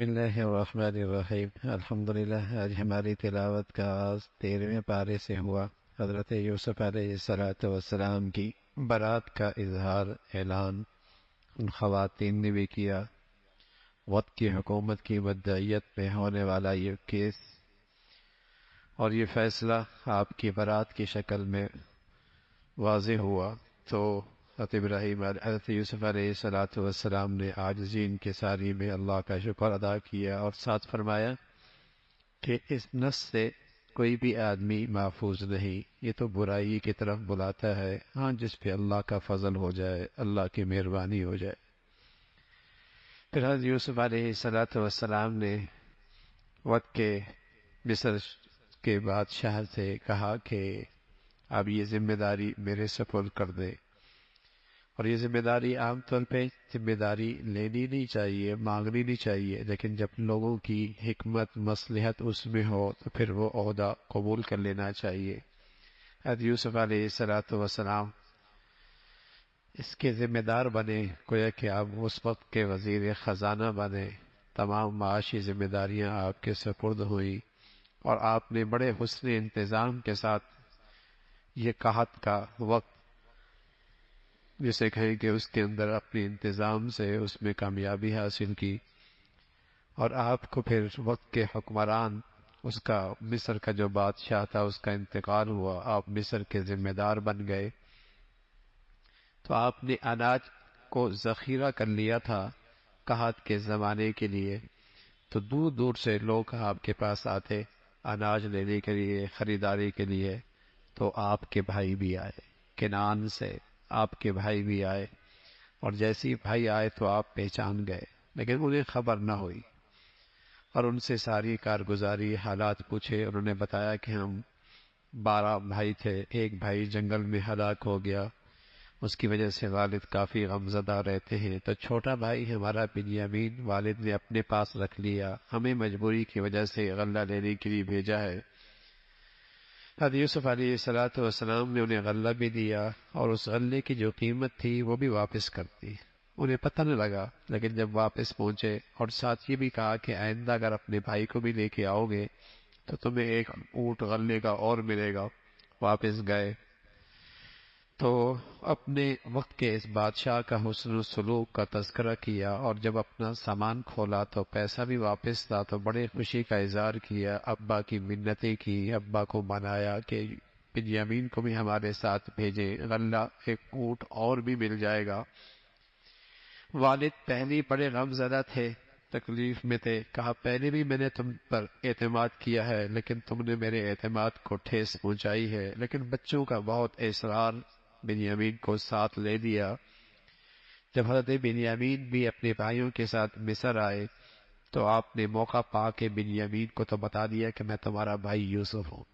بسم اللہ الرحمن الرحیم الحمدللہ۔ آج ہماری تلاوت کا آغاز 13ویں پارے سے ہوا۔ حضرت یوسف علیہ السلام کی برات کا اظہار اعلان ان خواتین نے بھی کیا۔ وقت کی حکومت کی مدعیت میں ہونے والا یہ کیس اور یہ فیصلہ آپ کی برات کی شکل میں واضح ہوا تو حضرت یوسف علیہ السلام نے عاجزی انکساری میں اللہ کا شکر ادا کیا اور ساتھ فرمایا کہ اس نس سے کوئی بھی آدمی محفوظ نہیں، یہ تو برائی کی طرف بلاتا ہے، ہاں جس پہ اللہ کا فضل ہو جائے، اللہ کی مہربانی ہو جائے۔ پھر حضرت یوسف علیہ السلام نے وقت کے مصر کے بادشاہ سے کہا کہ اب یہ ذمہ داری میرے سپرد کر دے، اور یہ ذمہ داری عام طور پہ ذمہ داری لینی نہیں چاہیے، مانگنی نہیں چاہیے، لیکن جب لوگوں کی حکمت مصلحت اس میں ہو تو پھر وہ عہدہ قبول کر لینا چاہیے۔ حضرت یوسف علیہ السلام اس کے ذمہ دار بنے، گویا کہ آپ اس وقت کے وزیر خزانہ بنے، تمام معاشی ذمہ داریاں آپ کے سپرد ہوئیں، اور آپ نے بڑے حسن انتظام کے ساتھ یہ قحط کا وقت جسے کہیں کہ اس کے اندر اپنے انتظام سے اس میں کامیابی حاصل کی، اور آپ کو پھر وقت کے حکمران، اس کا مصر کا جو بادشاہ تھا اس کا انتقال ہوا، آپ مصر کے ذمہ دار بن گئے، تو آپ نے اناج کو ذخیرہ کر لیا تھا قحط کے زمانے کے لیے، تو دور دور سے لوگ آپ کے پاس آتے اناج لینے کے لیے، خریداری کے لیے، تو آپ کے بھائی بھی آئے کنعان سے، آپ کے بھائی بھی آئے، اور جیسے ہی بھائی آئے تو آپ پہچان گئے، لیکن انہیں خبر نہ ہوئی، اور ان سے ساری کارگزاری حالات پوچھے، انہوں نے بتایا کہ ہم 12 بھائی تھے، ایک بھائی جنگل میں ہلاک ہو گیا، اس کی وجہ سے والد کافی غمزدہ رہتے ہیں، تو چھوٹا بھائی ہمارا بنیامین والد نے اپنے پاس رکھ لیا، ہمیں مجبوری کی وجہ سے غلہ لینے کے لیے بھیجا ہے۔ حضرت یوسف علیہ السلام نے انہیں غلہ بھی دیا، اور اس غلے کی جو قیمت تھی وہ بھی واپس کر دی، انہیں پتہ نہ لگا، لیکن جب واپس پہنچے اور ساتھ یہ بھی کہا کہ آئندہ اگر اپنے بھائی کو بھی لے کے آؤ گے تو تمہیں ایک اونٹ غلے کا اور ملے گا۔ واپس گئے تو اپنے وقت کے اس بادشاہ کا حسن و سلوک کا تذکرہ کیا، اور جب اپنا سامان کھولا تو پیسہ بھی واپس تھا، تو بڑے خوشی کا اظہار کیا، ابا کی منتیں کی، ابا کو منایا کہ بنیامین کو بھی ہمارے ساتھ بھیجیں، غلہ ایک اونٹ اور بھی مل جائے گا۔ والد پہلے بڑے غم زدہ تھے، تکلیف میں تھے، کہا پہلے بھی میں نے تم پر اعتماد کیا ہے لیکن تم نے میرے اعتماد کو ٹھیس پہنچائی ہے، لیکن بچوں کا بہت اصرار بنیامین کو ساتھ لے دیا۔ جب حضرت بنیامین بھی اپنے بھائیوں کے ساتھ مصر آئے تو آپ نے موقع پا کے بنیامین کو تو بتا دیا کہ میں تمہارا بھائی یوسف ہوں،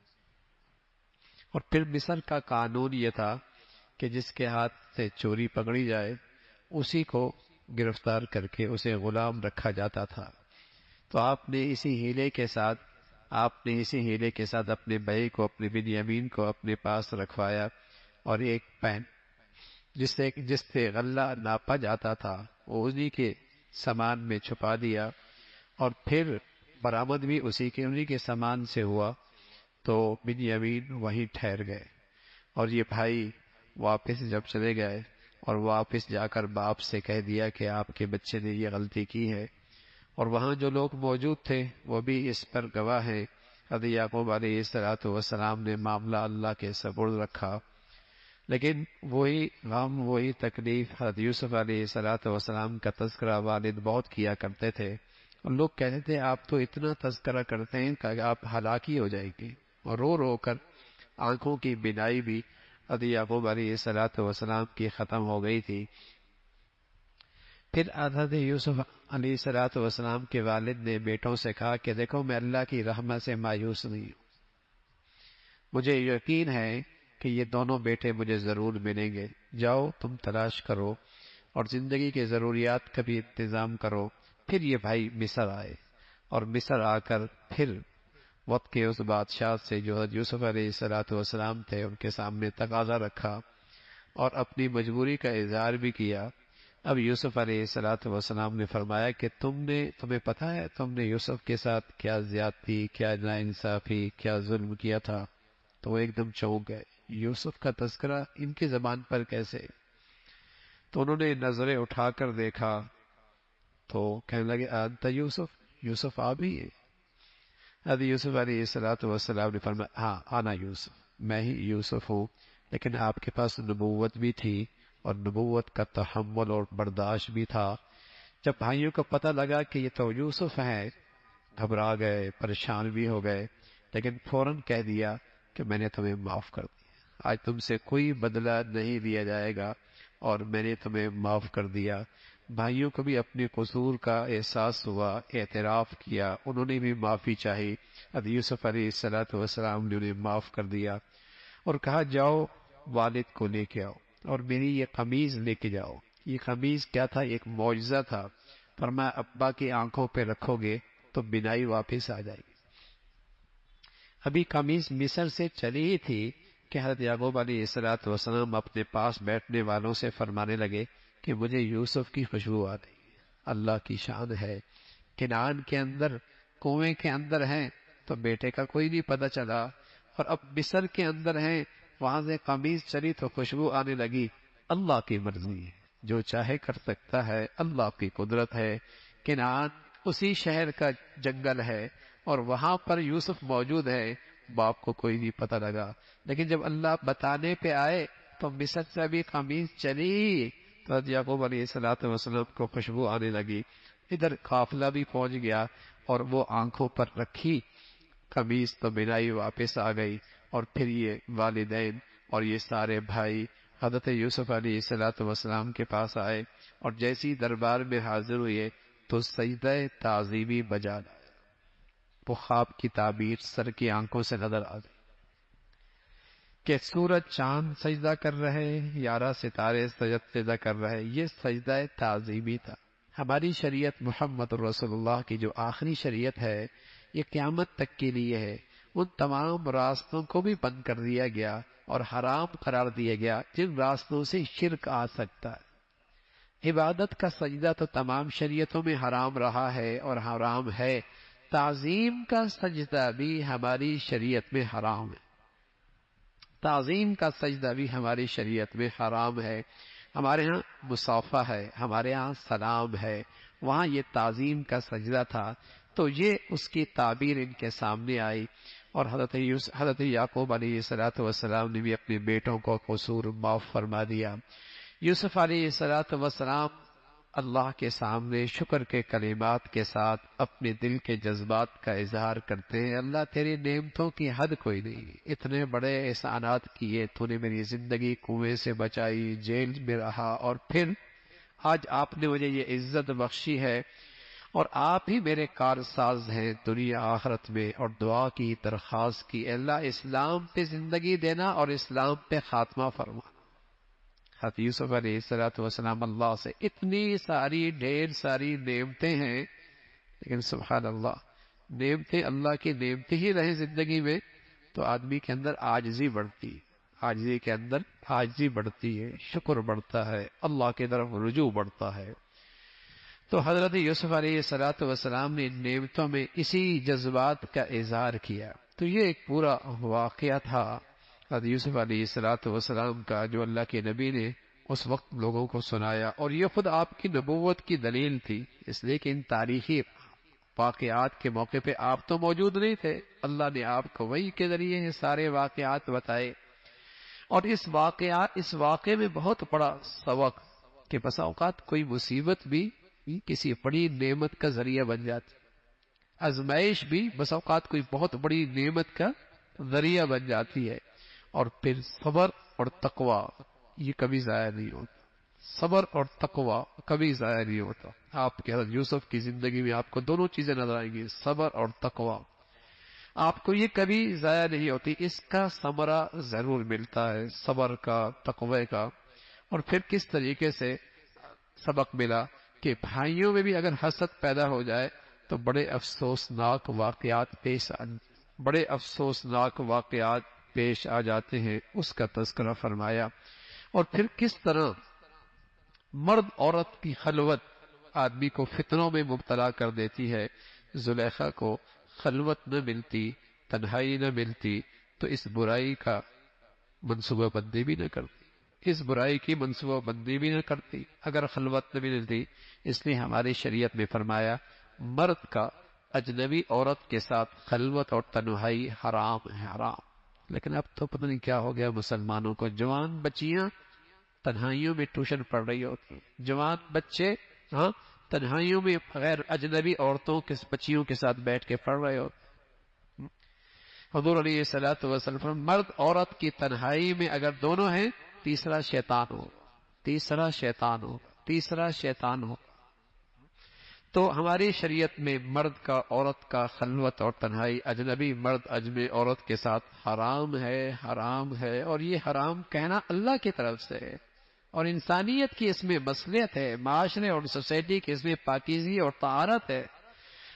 اور پھر مصر کا قانون یہ تھا کہ جس کے ہاتھ سے چوری پکڑی جائے اسی کو گرفتار کر کے اسے غلام رکھا جاتا تھا، تو آپ نے اسی ہیلے کے ساتھ اپنے بھائی کو، اپنے بنیامین کو اپنے پاس رکھوایا، اور ایک پین جس سے غلہ ناپا جاتا تھا وہ انہی کے سامان میں چھپا دیا، اور پھر برآمد بھی انہی کے سامان سے ہوا، تو بنیامین وہیں ٹھہر گئے، اور یہ بھائی واپس جب چلے گئے اور واپس جا کر باپ سے کہہ دیا کہ آپ کے بچے نے یہ غلطی کی ہے، اور وہاں جو لوگ موجود تھے وہ بھی اس پر گواہ ہیں، حضرت یعقوب علیہ السلام نے معاملہ اللہ کے سپرد رکھا، لیکن وہی غم، وہی تکلیف حضرت یوسف علیہ السلام کا تذکرہ والد بہت کیا کرتے تھے، اور لوگ کہتے تھے آپ تو اتنا تذکرہ کرتے ہیں کہ آپ ہلاکی ہو جائیں گے، اور رو رو کر آنکھوں کی بینائی بھی حضرت یعقوب علیہ السلام کی ختم ہو گئی تھی۔ پھر حضرت یوسف علیہ السلام کے والد نے بیٹوں سے کہا کہ دیکھو میں اللہ کی رحمت سے مایوس نہیں ہوں، مجھے یقین ہے کہ یہ دونوں بیٹے مجھے ضرور ملیں گے، جاؤ تم تلاش کرو اور زندگی کے ضروریات کا بھی انتظام کرو۔ پھر یہ بھائی مصر آئے، اور مصر آ کر پھر وقت کے اس بادشاہ سے جو یوسف علیہ السلام تھے ان کے سامنے تقاضا رکھا، اور اپنی مجبوری کا اظہار بھی کیا۔ اب یوسف علیہ السلام نے فرمایا کہ تمہیں پتہ ہے تم نے یوسف کے ساتھ کیا زیادتی، کیا ناانصافی، کیا ظلم کیا تھا؟ تو وہ ایک دم چونک گئے، یوسف کا تذکرہ ان کی زبان پر کیسے؟ تو انہوں نے نظریں اٹھا کر دیکھا تو کہنے لگے انت یوسف، یوسف آپ ہی ہیں؟ حضرت یوسف علیہ السلام نے فرمایا ہاں آنا یوسف، میں ہی یوسف ہوں، لیکن آپ کے پاس نبوت بھی تھی اور نبوت کا تحمل اور برداشت بھی تھا۔ جب بھائیوں کو پتہ لگا کہ یہ تو یوسف ہیں، گھبرا گئے، پریشان بھی ہو گئے، لیکن فوراً کہہ دیا کہ میں نے تمہیں معاف کر دیا، آج تم سے کوئی بدلہ نہیں لیا جائے گا اور میں نے تمہیں معاف کر دیا۔ بھائیوں کو بھی اپنے قصور کا احساس ہوا، اعتراف کیا، انہوں نے بھی معافی چاہی۔ حضرت یوسف علیہ السلام نے انہیں معاف کر دیا اور کہا جاؤ والد کو لے کے آؤ اور میری یہ قمیض لے کے جاؤ۔ یہ قمیض کیا تھا؟ ایک معجزہ تھا، فرمایا ابا کی آنکھوں پہ رکھو گے تو بینائی واپس آ جائے گی۔ ابھی قمیض مصر سے چلی ہی تھی کہ حضرت یعقوب علیہ السلام اپنے پاس بیٹھنے والوں سے فرمانے لگے کہ مجھے یوسف کی خوشبو آ رہی ہے۔ اللہ کی شان ہے، کنعان کے اندر کنویں کے اندر ہیں تو بیٹے کا کوئی نہیں پتہ چلا، اور اب مصر کے اندر ہیں، وہاں سے قمیض چلی تو خوشبو آنے لگی۔ اللہ کی مرضی ہے، جو چاہے کر سکتا ہے، اللہ کی قدرت ہے۔ کنعان اسی شہر کا جنگل ہے اور وہاں پر یوسف موجود ہے، باپ کو کوئی نہیں پتہ لگا، لیکن جب اللہ بتانے پہ آئے تو مصر سے ابھی قمیض چلی تو حضرت یعقوب علیہ السلام کو خوشبو آنے لگی۔ ادھر قافلہ بھی پہنچ گیا اور وہ آنکھوں پر رکھی قمیض تو بینائی واپس آ گئی، اور پھر یہ والدین اور یہ سارے بھائی حضرت یوسف علیہ السلام کے پاس آئے اور جیسی دربار میں حاضر ہوئے تو سجدہ تعظیمی بجا لایا۔ وہ خواب کی تعبیر سر کی آنکھوں سے نظر آ گئی کہ سورج چاند سجدہ کر رہے، 11 ستارے سجدہ کر رہے، یہ سجدہ تعظیمی تھا۔ ہماری شریعت محمد رسول اللہ کی جو آخری شریعت ہے، یہ قیامت تک کے لیے ہے۔ ان تمام راستوں کو بھی بند کر دیا گیا اور حرام قرار دیا گیا جن راستوں سے شرک آ سکتا ہے۔ عبادت کا سجدہ تو تمام شریعتوں میں حرام رہا ہے اور حرام ہے، تعظیم کا سجدہ بھی ہماری شریعت میں حرام ہے۔ تعظیم کا سجدہ بھی ہماری شریعت میں حرام ہے۔ ہمارے ہاں مصافحہ ہے، ہمارے ہاں سلام ہے، وہاں یہ تعظیم کا سجدہ تھا، تو یہ اس کی تعبیر ان کے سامنے آئی، اور حضرت یعقوب علیہ السلام نے بھی اپنے بیٹوں کو قصور معاف فرما دیا۔ یوسف علیہ السلام اللہ کے سامنے شکر کے کلمات کے ساتھ اپنے دل کے جذبات کا اظہار کرتے ہیں۔ اللہ تیری نعمتوں کی حد کوئی نہیں، اتنے بڑے احسانات کیے، تو نے میری زندگی کنویں سے بچائی، جیل میں رہا، اور پھر آج آپ نے مجھے یہ عزت بخشی ہے، اور آپ ہی میرے کارساز ہیں دنیا آخرت میں، اور دعا کی، درخواست کی، اللہ اسلام پہ زندگی دینا اور اسلام پہ خاتمہ فرما۔ حضرت یوسف علیہ السلام اللہ سے اتنی ساری ڈھیر ساری نعمتیں ہیں، لیکن سبحان اللہ، نعمتیں اللہ کی نعمتیں ہی رہیں زندگی میں تو آدمی کے اندر عاجزی بڑھتی ہے، عاجزی کے اندر عاجزی بڑھتی ہے، شکر بڑھتا ہے، اللہ کی طرف رجوع بڑھتا ہے۔ تو حضرت یوسف علیہ السلام نے ان نعمتوں میں اسی جذبات کا اظہار کیا۔ تو یہ ایک پورا واقعہ تھا حضرت یوسف علیہ السلام کا، جو اللہ کے نبی نے اس وقت لوگوں کو سنایا، اور یہ خود آپ کی نبوت کی دلیل تھی، اس لیے کہ ان تاریخی واقعات کے موقع پہ آپ تو موجود نہیں تھے، اللہ نے آپ کو وحی کے ذریعے یہ سارے واقعات بتائے۔ اور اس واقعے میں بہت بڑا سبق کہ بسا اوقات کوئی مصیبت بھی کسی بڑی نعمت کا ذریعہ بن جاتی، آزمائش بھی بسا اوقات کوئی بہت بڑی نعمت کا ذریعہ بن جاتی ہے، اور پھر صبر اور تقوی یہ کبھی ضائع نہیں ہوتا، صبر اور تقوی کبھی ضائع نہیں ہوتا۔ آپ کے حضرت یوسف کی زندگی میں آپ کو دونوں چیزیں نظر آئیں گی، صبر اور تقوی، آپ کو یہ کبھی ضائع نہیں ہوتی، اس کا ثمرہ ضرور ملتا ہے، صبر کا، تقوی کا۔ اور پھر کس طریقے سے سبق ملا کہ بھائیوں میں بھی اگر حسد پیدا ہو جائے تو بڑے افسوسناک واقعات پیش آ جاتے ہیں، اس کا تذکرہ فرمایا۔ اور پھر کس طرح مرد عورت کی خلوت آدمی کو فتنوں میں مبتلا کر دیتی ہے. زلیخا کو خلوت نہ ملتی، تنہائی نہ ملتی تو اس برائی کا منصوبہ بندی بھی نہ کرتی، اس برائی کی منصوبہ بندی بھی نہ کرتی اگر خلوت نہ ملتی. اس لیے ہماری شریعت میں فرمایا مرد کا اجنبی عورت کے ساتھ خلوت اور تنہائی حرام ہے، حرام. لیکن اب تو پتہ نہیں کیا ہو گیا مسلمانوں کو، جوان بچیاں تنہائیوں میں ٹیوشن پڑھ رہی ہوتی ہیں، جوان بچے تنہائیوں میں غیر اجنبی عورتوں کے بچیوں کے ساتھ بیٹھ کے پڑھ رہے ہوتے. حضور علیہ الصلوۃ والسلام مرد عورت کی تنہائی میں اگر دونوں ہیں تیسرا شیطان ہو، تیسرا شیطان ہو، تیسرا شیطان ہو. تو ہماری شریعت میں مرد کا عورت کا خلوت اور تنہائی اجنبی مرد اجنبی عورت کے ساتھ حرام ہے، حرام ہے. اور یہ حرام کہنا اللہ کی طرف سے ہے اور انسانیت کی اس میں مصلحت ہے، معاشرے اور سوسائٹی کی اس میں پاکیزگی اور طہارت ہے.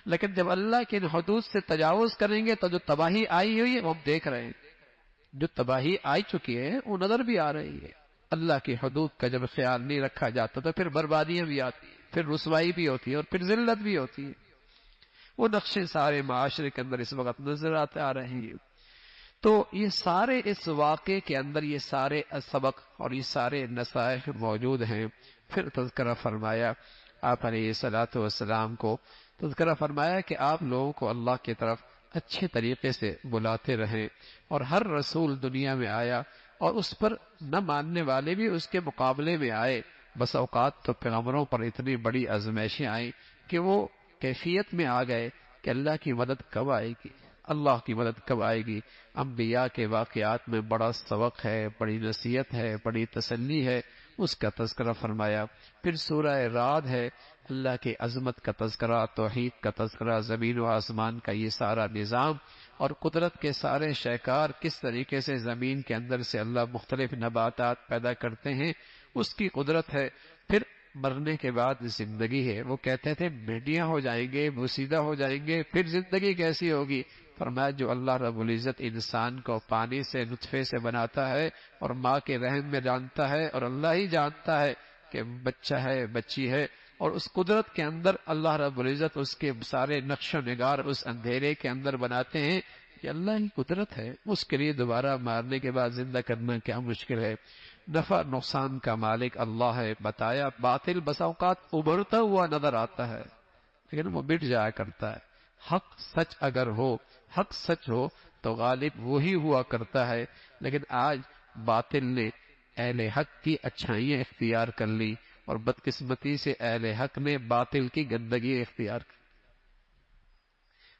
لیکن جب اللہ کے حدود سے تجاوز کریں گے تو جو تباہی آئی ہوئی ہے وہ ہم دیکھ رہے ہیں، جو تباہی آئی چکی ہے وہ نظر بھی آ رہی ہے. اللہ کی حدود کا جب خیال نہیں رکھا جاتا تو پھر بربادیاں بھی آتی ہیں، پھر رسوائی بھی ہوتی ہے اور پھر ذلت بھی ہوتی ہے. وہ نقشے سارے معاشرے کے اندر اس وقت نظر آتے آ رہے ہیں. تو یہ سارے اس واقعے کے اندر یہ سارے سبق اور یہ سارے نصائح موجود ہیں. پھر تذکرہ فرمایا آپ علیہ الصلوۃ والسلام کو، تذکرہ فرمایا کہ آپ لوگوں کو اللہ کی طرف اچھے طریقے سے بلاتے رہیں. اور ہر رسول دنیا میں آیا اور اس پر نہ ماننے والے بھی اس کے مقابلے میں آئے. بس اوقات تو پیغمبروں پر اتنی بڑی آزمائشیں آئیں کہ وہ کیفیت میں آ گئے کہ اللہ کی مدد کب آئے گی، اللہ کی مدد کب آئے گی. انبیاء کے واقعات میں بڑا سبق ہے، بڑی نصیحت ہے، بڑی تسلی ہے، اس کا تذکرہ فرمایا. پھر سورہ رعد ہے، اللہ کی عظمت کا تذکرہ، توحید کا تذکرہ، زمین و آسمان کا یہ سارا نظام اور قدرت کے سارے شہکار کس طریقے سے زمین کے اندر سے اللہ مختلف نباتات پیدا کرتے ہیں، اس کی قدرت ہے. پھر مرنے کے بعد زندگی ہے. وہ کہتے تھے بھیڑیاں ہو جائیں گے، بوسیدہ ہو جائیں گے، پھر زندگی کیسی ہوگی؟ فرمایا جو اللہ رب العزت انسان کو پانی سے نطفے سے بناتا ہے اور ماں کے رحم میں جانتا ہے اور اللہ ہی جانتا ہے کہ بچہ ہے بچی ہے، اور اس قدرت کے اندر اللہ رب العزت اس کے سارے نقش و نگار اس اندھیرے کے اندر بناتے ہیں. یہ اللہ ہی قدرت ہے، اس کے لیے دوبارہ مارنے کے بعد زندہ کرنا کیا مشکل ہے. نفع نقصان کا مالک اللہ ہے. بتایا باطل بسا اوقات ابھرتا ہوا نظر آتا ہے لیکن وہ مٹ جایا کرتا ہے. حق سچ اگر ہو، حق سچ ہو تو غالب وہی ہوا کرتا ہے. لیکن آج باطل نے اہل حق کی اچھائیاں اختیار کر لی اور بدقسمتی سے اہل حق نے باطل کی گندگی اختیار کی.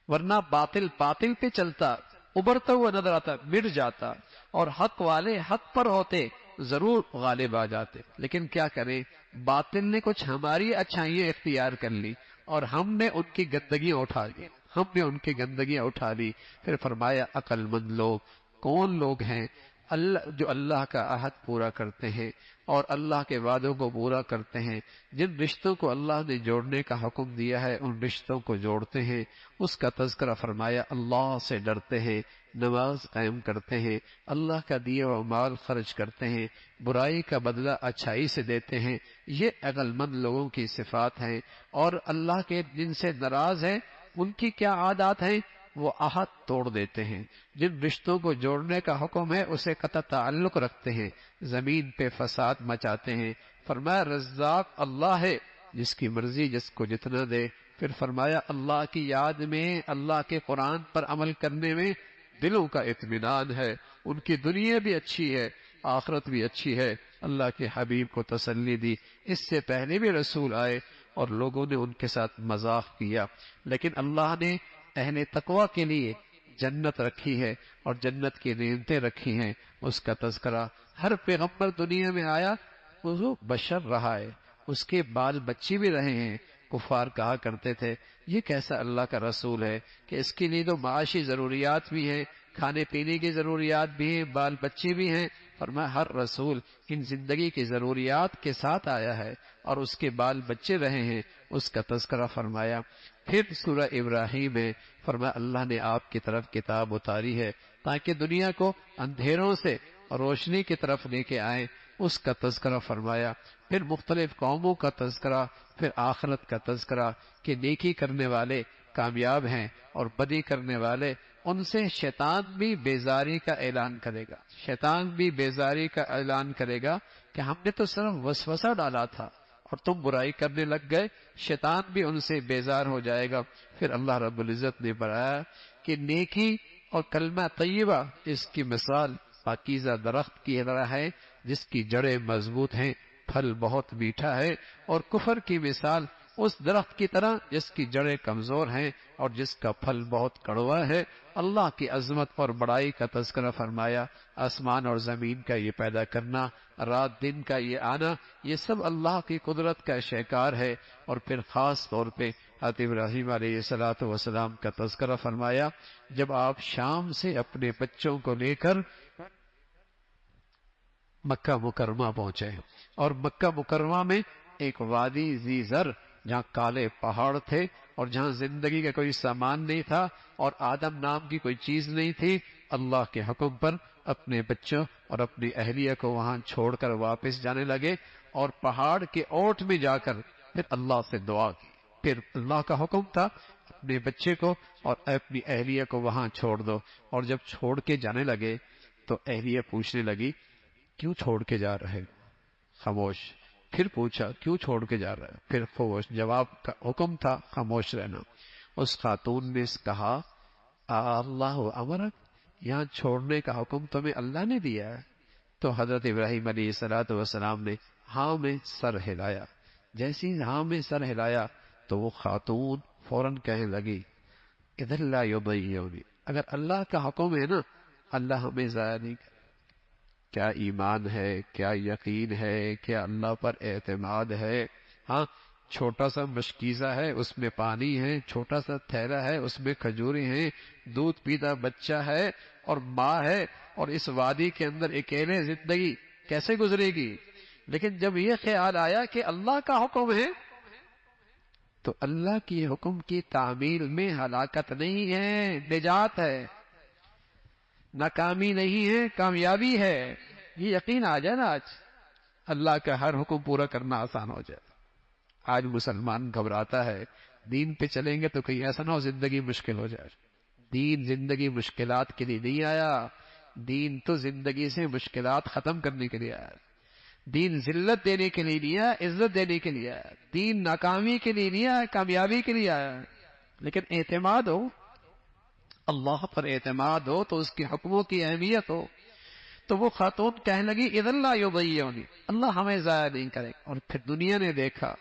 ورنہ باطل باطل پہ چلتا، ابھرتا ہوا نظر آتا، مٹ جاتا، اور حق والے حق پر ہوتے ضرور غالب آ جاتے. لیکن کیا کریں، باطل نے کچھ ہماری اچھائیاں اختیار کر لی اور ہم نے ان کی گندگیاں اٹھا لی، ہم نے ان کی گندگیاں اٹھا لی. پھر فرمایا عقل مند لوگ کون لوگ ہیں؟ جو اللہ کا عہد پورا کرتے ہیں اور اللہ کے وعدوں کو پورا کرتے ہیں، جن رشتوں کو اللہ نے جوڑنے کا حکم دیا ہے ان رشتوں کو جوڑتے ہیں. اس کا تذکرہ فرمایا اللہ سے ڈرتے ہیں، نماز قائم کرتے ہیں، اللہ کا دیا ہوا مال خرچ کرتے ہیں، برائی کا بدلہ اچھائی سے دیتے ہیں. یہ عقل مند لوگوں کی صفات ہیں. اور اللہ کے جن سے ناراض ہیں ان کی کیا عادات ہیں؟ وہ عہد توڑ دیتے ہیں. جن رشتوں کو جوڑنے کا حکم ہے اسے قطع تعلق رکھتے ہیں، زمین پہ فساد مچاتے ہیں. فرمایا رزاق اللہ ہے، جس کی مرضی جس کو جتنا دے. پھر فرمایا اللہ کی یاد میں، اللہ کے قرآن پر عمل کرنے میں دلوں کا اطمینان ہے. ان کی دنیا بھی اچھی ہے، آخرت بھی اچھی ہے. اللہ کے حبیب کو تسلی دی. اس سے پہلے بھی رسول آئے اور لوگوں نے ان کے ساتھ مذاق کیا، لیکن اللہ نے اہل تقوی کے لیے جنت رکھی ہے اور جنت کی نعمتیں رکھی ہیں. اس کا تذکرہ ہر پیغمبر دنیا میں آیا وہ بشر رہا ہے، اس کے بال بچے بھی رہے ہیں. کفار کہا کرتے تھے یہ کیسا اللہ کا رسول ہے کہ اس کے لیے تو معاشی ضروریات بھی ہیں، کھانے پینے کی ضروریات بھی ہیں، بال بچے بھی ہیں. فرمایا ہر رسول ان زندگی کی ضروریات کے ساتھ آیا ہے اور اس کے بال بچے رہے ہیں. اس کا تذکرہ فرمایا. پھر سورہ ابراہیم میں فرمایا اللہ نے آپ کی طرف کتاب اتاری ہے تاکہ دنیا کو اندھیروں سے روشنی کی طرف لے کے آئیں. اس کا تذکرہ فرمایا، پھر مختلف قوموں کا تذکرہ، پھر آخرت کا تذکرہ کہ نیکی کرنے والے کامیاب ہیں اور بدی کرنے والے، ان سے شیطان بھی بیزاری کا اعلان کرے گا، شیطان بھی بیزاری کا اعلان کرے گا کہ ہم نے تو صرف وسوسہ ڈالا تھا اور تم برائی کرنے لگ گئے، شیطان بھی ان سے بیزار ہو جائے گا۔ پھر اللہ رب العزت نے بتایا کہ نیکی اور کلمہ طیبہ اس کی مثال پاکیزہ درخت کی طرح ہے جس کی جڑیں مضبوط ہیں، پھل بہت میٹھا ہے، اور کفر کی مثال اس درخت کی طرح جس کی جڑیں کمزور ہیں اور جس کا پھل بہت کڑوا ہے۔ اللہ کی عظمت اور بڑائی کا تذکرہ فرمایا، آسمان اور زمین کا یہ پیدا کرنا، رات دن کا یہ آنا، یہ سب اللہ کی قدرت کا شہکار ہے۔ اور پھر خاص طور پہ حضرت ابراہیم علیہ السلام کا تذکرہ فرمایا، جب آپ شام سے اپنے بچوں کو لے کر مکہ مکرمہ پہنچے، اور مکہ مکرمہ میں ایک وادی ذی زر جہاں کالے پہاڑ تھے اور جہاں زندگی کا کوئی سامان نہیں تھا اور آدم نام کی کوئی چیز نہیں تھی، اللہ کے حکم پر اپنے بچوں اور اپنی اہلیہ کو وہاں چھوڑ کر واپس جانے لگے، اور پہاڑ کے اوٹ میں جا کر پھر اللہ سے دعا کی۔ پھر اللہ کا حکم تھا اپنے بچے کو اور اپنی اہلیہ کو وہاں چھوڑ دو، اور جب چھوڑ کے جانے لگے تو اہلیہ پوچھنے لگی کیوں چھوڑ کے جا رہے؟ خاموش۔ پھر پوچھا کیوں چھوڑ کے جا رہے؟ پھر خاموش۔ جواب کا حکم تھا خاموش رہنا۔ اس خاتون نے کہا اللہ امرک، یہاں چھوڑنے کا حکم تمہیں اللہ نے دیا ہے؟ تو حضرت ابراہیم علیہ السلام نے ہاں میں سر ہلایا۔ جیسی ہاں میں سر ہلایا تو وہ خاتون فوراً کہنے لگی اذا لا یضیعنی، اگر اللہ کا حکم ہے نا اللہ ہمیں ضائع نہیں کرے۔ کیا ایمان ہے، کیا یقین ہے، کیا اللہ پر اعتماد ہے۔ ہاں چھوٹا سا مشکیزہ ہے، اس میں پانی ہے، چھوٹا سا تھیلا ہے، اس میں کھجوریں ہیں، دودھ پیتا بچہ ہے اور ماں ہے، اور اس وادی کے اندر اکیلے زندگی کیسے گزرے گی؟ لیکن جب یہ خیال آیا کہ اللہ کا حکم ہے تو اللہ کی حکم کی تعمیل میں ہلاکت نہیں ہے، نجات ہے، ناکامی نہیں ہے، کامیابی ہے۔ یہ یقین آ جائے نا، آج اللہ کا ہر حکم پورا کرنا آسان ہو جائے۔ آج مسلمان گھبراتا ہے دین پہ چلیں گے تو کہیں ایسا نہ ہو زندگی مشکل ہو جائے۔ دین زندگی مشکلات کے لیے نہیں آیا، دین تو زندگی سے مشکلات ختم کرنے کے لیے آیا۔ دین ذلت دینے کے لیے نہیں آیا، عزت دینے کے لیے آیا۔ دین ناکامی کے لیے نہیں آیا، کامیابی کے لیے آیا۔ لیکن اعتماد ہو، اللہ پر اعتماد ہو تو اس کے حکموں کی اہمیت ہو۔ تو وہ خاتون کہنے لگی اذا لا یضیعنی، اللہ ہمیں ضائع نہیں کرے۔ اور پھر دنیا نے دیکھا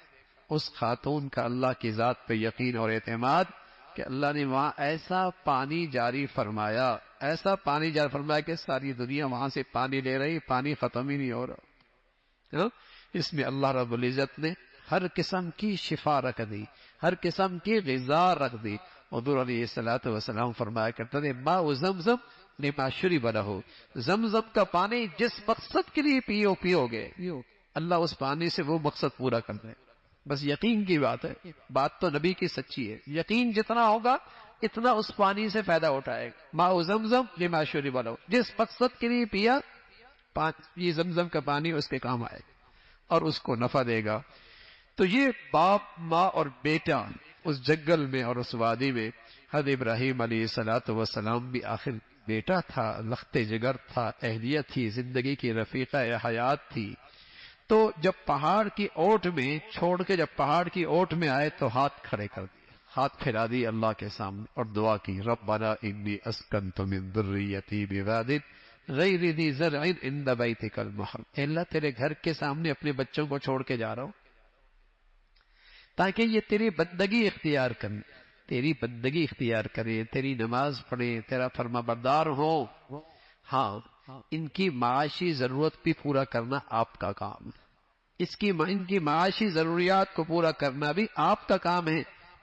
اس خاتون کا اللہ کی ذات پہ یقین اور اعتماد کہ اللہ نے وہاں ایسا پانی جاری فرمایا، ایسا پانی جاری فرمایا کہ ساری دنیا وہاں سے پانی لے رہی، پانی ختم ہی نہیں ہو رہا۔ اس میں اللہ رب العزت نے ہر قسم کی شفا رکھ دی، ہر قسم کی غذا رکھ دی۔ حضور علیہ السلام فرمایا کرتے تھے ماء زمزم لما شرب لہ، زمزم کا پانی جس مقصد کے لیے پیو گے اللہ اس پانی سے وہ مقصد پورا کر دے۔ بس یقین کی بات ہے، بات تو نبی کی سچی ہے، یقین جتنا ہوگا اتنا اس پانی سے فائدہ اٹھائے گا۔ ماء زمزم لما شرب لہ، جس مقصد کے لیے پیا یہ زمزم کا پانی اس کے کام آئے گا اور اس کو نفع دے گا۔ تو یہ باپ ماں اور بیٹا اس جنگل میں اور اس وادی میں، حضرت ابراہیم علیہ السلام بھی آخر بیٹا تھا، لخت جگر تھا، اہلیت تھی، زندگی کی رفیقہ حیات تھی۔ تو جب پہاڑ کی اوٹ میں چھوڑ کے جب پہاڑ کی اوٹ میں آئے تو ہاتھ کھڑے کر دیے، ہاتھ پھیلا دی اللہ کے سامنے اور دعا کی ربنا انی اسکنت من ذریتی بواد غیر ذی زرع عند بیتک المحرم، اے اللہ تیرے گھر کے سامنے اپنے بچوں کو چھوڑ کے جا رہا ہوں تاکہ یہ تیری بندگی اختیار کریں، تیری بندگی اختیار کریں، تیری نماز پڑھیں، تیرا فرما بردار ہو۔ ہاں ان کی معاشی ضرورت بھی پورا کرنا آپ کا کام ہے، ان کی معاشی ضروریات کو پورا کرنا بھی آپ کا کام ہے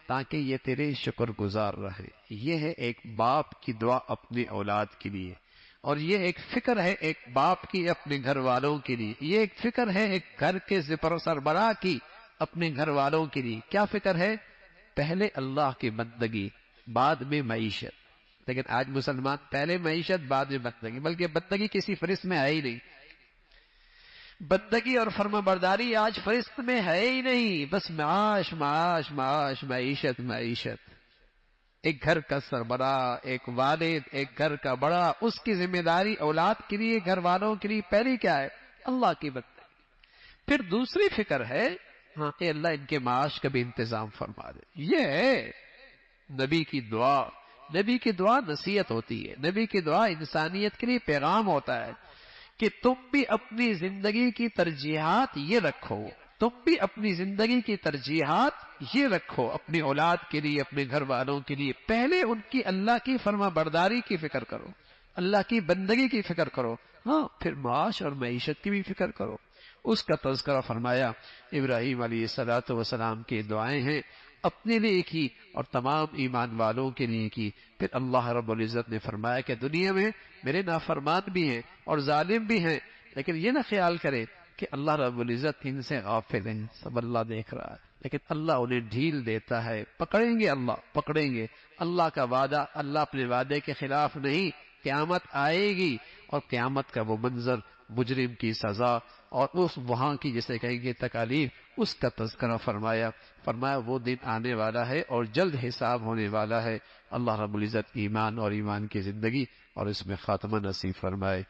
تاکہ یہ تیرے شکر گزار رہے۔ یہ ہے ایک باپ کی دعا اپنی اولاد کے لیے، اور یہ ایک فکر ہے ایک باپ کی اپنے گھر والوں کے لیے، یہ ایک فکر ہے ایک گھر کے سربراہ کی اپنے گھر والوں کے لیے۔ کیا فکر ہے؟ پہلے اللہ کی بندگی، بعد میں معیشت۔ لیکن آج مسلمان پہلے معیشت بعد میں بندگی، بلکہ بندگی کسی فہرست میں ہے ہی نہیں۔ بندگی اور فرما برداری آج فہرست میں ہے ہی نہیں، بس معاش معاش معاش، معیشت معیشت۔ ایک گھر کا سربراہ، ایک والد، ایک گھر کا بڑا، اس کی ذمہ داری اولاد کے لیے، گھر والوں کے لیے پہلی کیا ہے؟ اللہ کی بندگی۔ پھر دوسری فکر ہے ہاں اے اللہ ان کے معاش کا بھی انتظام فرما دے۔ یہ ہے نبی کی دعا۔ نبی کی دعا نصیحت ہوتی ہے، نبی کی دعا انسانیت کے لیے پیغام ہوتا ہے کہ تم بھی اپنی زندگی کی ترجیحات یہ رکھو، تم بھی اپنی زندگی کی ترجیحات یہ رکھو اپنی اولاد کے لیے، اپنے گھر والوں کے لیے، پہلے ان کی اللہ کی فرما برداری کی فکر کرو، اللہ کی بندگی کی فکر کرو، ہاں پھر معاش اور معیشت کی بھی فکر کرو۔ اس کا تذکرہ فرمایا۔ ابراہیم علیہ الصلوۃ والسلام کی دعائیں ہیں، اپنے لیے کی اور تمام ایمان والوں کے لیے کی۔ پھر اللہ رب العزت نے فرمایا کہ دنیا میں میرے نافرمان بھی ہیں اور ظالم بھی ہیں، لیکن یہ نہ خیال کرے کہ اللہ رب العزت ان سے غافل ہیں، سب اللہ دیکھ رہا ہے، لیکن اللہ انہیں ڈھیل دیتا ہے، پکڑیں گے، اللہ پکڑیں گے۔ اللہ کا وعدہ، اللہ اپنے وعدے کے خلاف نہیں، قیامت آئے گی اور قیامت کا وہ منظر، مجرم کی سزا اور اس وہاں کی جسے کہیں گے تکالیف، اس کا تذکرہ فرمایا۔ فرمایا وہ دن آنے والا ہے اور جلد حساب ہونے والا ہے۔ اللہ رب العزت ایمان اور ایمان کی زندگی اور اس میں خاتمہ نصیب فرمائے۔